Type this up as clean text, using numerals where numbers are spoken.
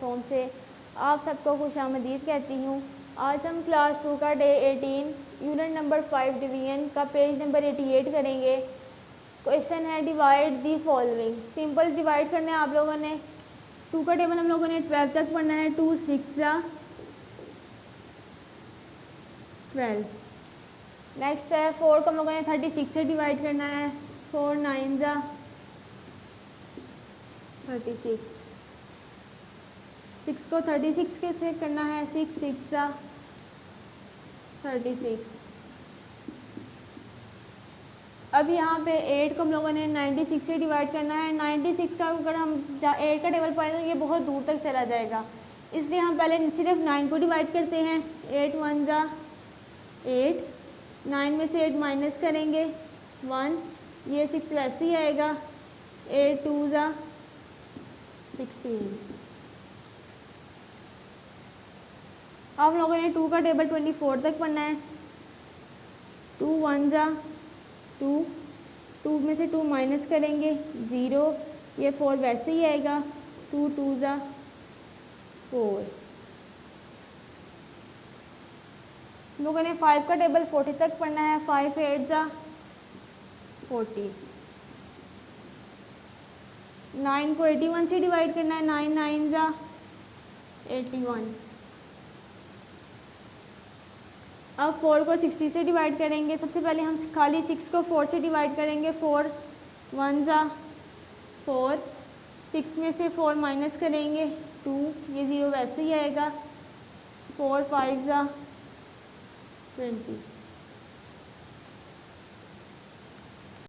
Classroom से आप सबको खुशामदीद कहती हूँ। आज हम क्लास 2 का डे 18 यूनिट नंबर 5 डिवीजन का पेज नंबर 88 करेंगे। क्वेश्चन है divide the following. Simple divide करना है आप लोगों ने। 2 का टेबल हम लोगों ने 12 तक पढ़ना है। 2 6 12। नेक्स्ट है 4 को हम लोगों ने 36 से डिवाइड करना है। 4 9 36। 6 को 36 के से करना है। 6 6 36। अब यहाँ पे 8 को हम लोगों ने 96 से डिवाइड करना है। 96 का अगर हम 8 का टेबल पढ़ें तो ये बहुत दूर तक चला जाएगा, इसलिए हम पहले सिर्फ 9 को डिवाइड करते हैं। 8 1 8। 9 में से 8 माइनस करेंगे 1, ये 6 वैसे ही आएगा। 8 2 16। अब लोगों ने 2 का टेबल 24 तक पढ़ना है। 2 1 2। 2 में से 2 माइनस करेंगे 0, ये 4 वैसे ही आएगा। 2 2 4। लोगों ने 5 का टेबल 40 तक पढ़ना है। 5 8 40। 9 को 81 से डिवाइड करना है। 9 9 81। अब 4 को 60 से डिवाइड करेंगे। सबसे पहले हम खाली 6 को 4 से डिवाइड करेंगे। 4 1 4। 6 में से 4 माइनस करेंगे 2, ये 0 वैसे ही आएगा। 4 5 20।